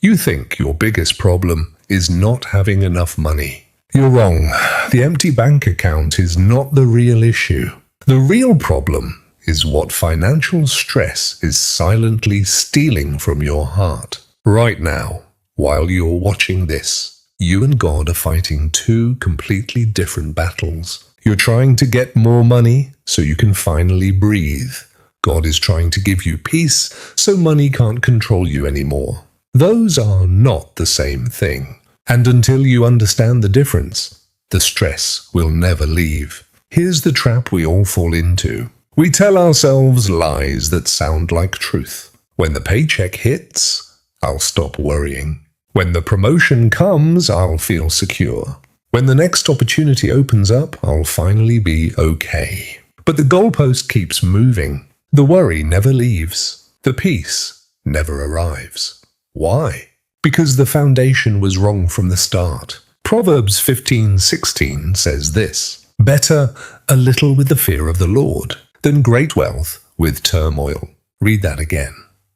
You think your biggest problem is not having enough money. You're wrong. The empty bank account is not the real issue. The real problem is what financial stress is silently stealing from your heart. Right now, while you're watching this, you and God are fighting two completely different battles. You're trying to get more money so you can finally breathe. God is trying to give you peace so money can't control you anymore. Those are not the same thing. And until you understand the difference, the stress will never leave. Here's the trap we all fall into. We tell ourselves lies that sound like truth. When the paycheck hits, I'll stop worrying. When the promotion comes, I'll feel secure. When the next opportunity opens up, I'll finally be okay. But the goalpost keeps moving. The worry never leaves. The peace never arrives. Why? Because the foundation was wrong from the start. Proverbs 15:16 says this, "Better a little with the fear of the Lord than great wealth with turmoil." Read that again.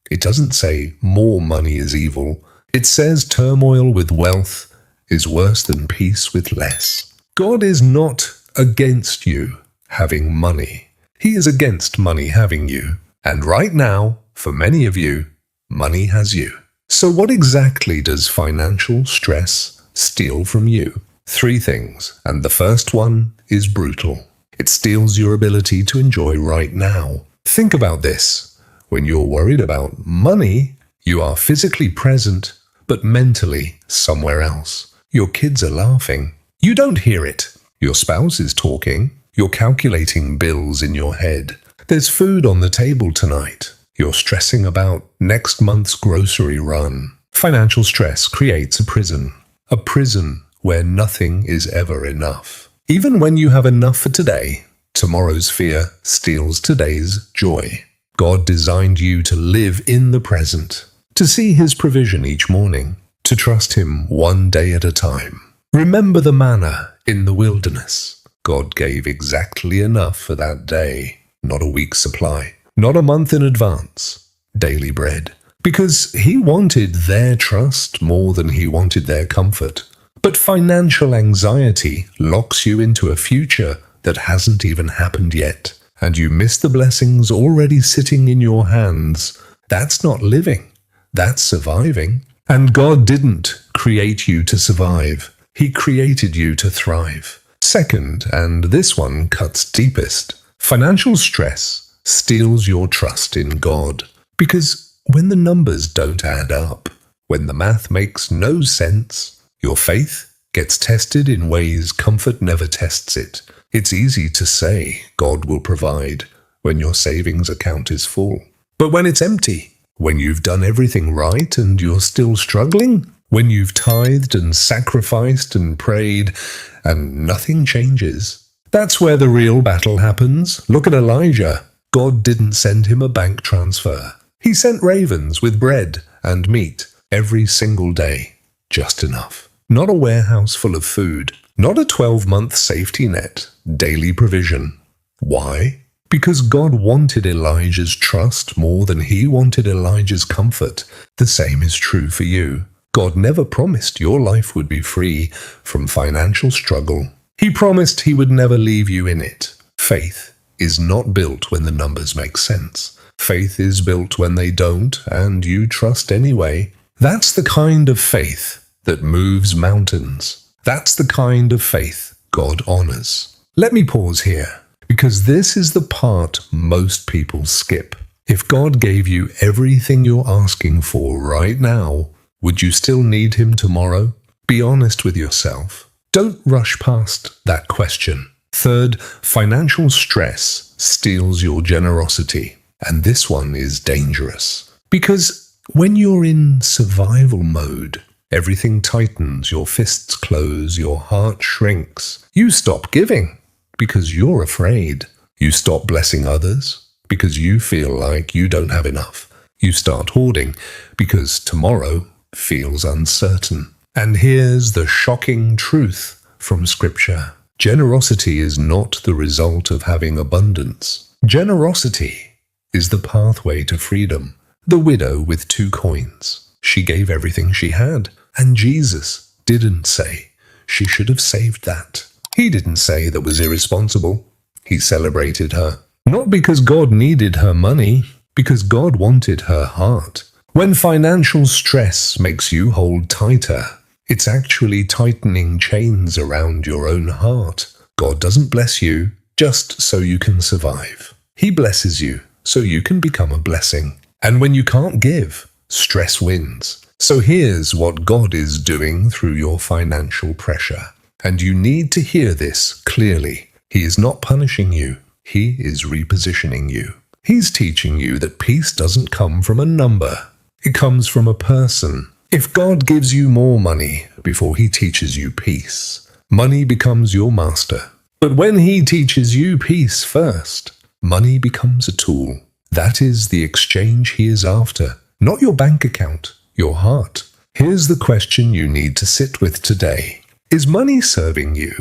It doesn't say more money is evil. It says turmoil with wealth is worse than peace with less. God is not against you having money. He is against money having you. And right now, for many of you, money has you. So what exactly does financial stress steal from you? Three things, and the first one is brutal. It steals your ability to enjoy right now. Think about this. When you're worried about money, you are physically present, but mentally somewhere else. Your kids are laughing. You don't hear it. Your spouse is talking. You're calculating bills in your head. There's food on the table tonight. You're stressing about next month's grocery run. Financial stress creates a prison where nothing is ever enough. Even when you have enough for today, tomorrow's fear steals today's joy. God designed you to live in the present, to see His provision each morning, to trust Him one day at a time. Remember the manna in the wilderness. God gave exactly enough for that day, not a week's supply, not a month in advance. Daily bread. Because He wanted their trust more than He wanted their comfort. But financial anxiety locks you into a future that hasn't even happened yet, and you miss the blessings already sitting in your hands. That's not living. That's surviving. And God didn't create you to survive. He created you to thrive. Second, and this one cuts deepest, financial stress steals your trust in God. Because when the numbers don't add up, when the math makes no sense, your faith gets tested in ways comfort never tests it. It's easy to say God will provide when your savings account is full. But when it's empty, when you've done everything right and you're still struggling, when you've tithed and sacrificed and prayed and nothing changes, that's where the real battle happens. Look at Elijah. God didn't send him a bank transfer. He sent ravens with bread and meat every single day. Just enough. Not a warehouse full of food. Not a 12-month safety net. Daily provision. Why? Because God wanted Elijah's trust more than he wanted Elijah's comfort. The same is true for you. God never promised your life would be free from financial struggle. He promised He would never leave you in it. Faith is not built when the numbers make sense. Faith is built when they don't, and you trust anyway. That's the kind of faith that moves mountains. That's the kind of faith God honors. Let me pause here, because this is the part most people skip. If God gave you everything you're asking for right now, would you still need Him tomorrow? Be honest with yourself. Don't rush past that question. Third, financial stress steals your generosity. And this one is dangerous. Because when you're in survival mode, everything tightens, your fists close, your heart shrinks. You stop giving because you're afraid. You stop blessing others because you feel like you don't have enough. You start hoarding because tomorrow feels uncertain. And here's the shocking truth from Scripture. Generosity is not the result of having abundance. Generosity is the pathway to freedom. The widow with 2 coins. She gave everything she had. And Jesus didn't say she should have saved that. He didn't say that was irresponsible. He celebrated her. Not because God needed her money, because God wanted her heart. When financial stress makes you hold tighter, it's actually tightening chains around your own heart. God doesn't bless you just so you can survive. He blesses you so you can become a blessing. And when you can't give, stress wins. So here's what God is doing through your financial pressure. And you need to hear this clearly. He is not punishing you. He is repositioning you. He's teaching you that peace doesn't come from a number. It comes from a person. If God gives you more money before He teaches you peace, money becomes your master. But when He teaches you peace first, money becomes a tool. That is the exchange He is after, not your bank account, your heart. Here's the question you need to sit with today. Is money serving you,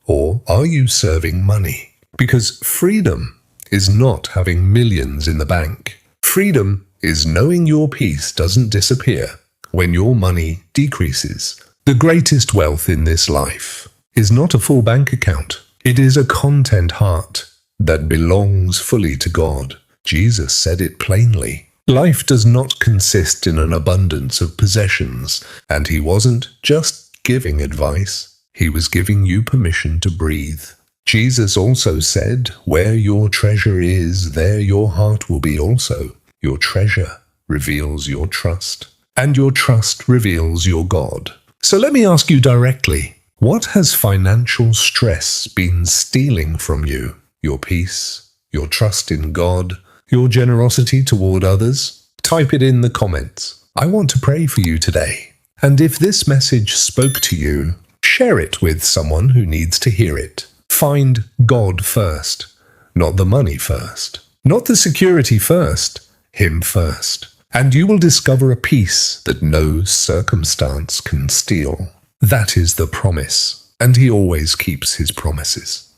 or are you serving money? Because freedom is not having millions in the bank. Freedom is knowing your peace doesn't disappear when your money decreases. The greatest wealth in this life is not a full bank account. It is a content heart that belongs fully to God. Jesus said it plainly. Life does not consist in an abundance of possessions, and He wasn't just giving advice. He was giving you permission to breathe. Jesus also said, where your treasure is, there your heart will be also. Your treasure reveals your trust, and your trust reveals your God. So let me ask you directly, what has financial stress been stealing from you? Your peace, your trust in God, your generosity toward others? Type it in the comments. I want to pray for you today. And if this message spoke to you, share it with someone who needs to hear it. Find God first, not the money first, not the security first, Him first. And you will discover a peace that no circumstance can steal. That is the promise, and He always keeps His promises.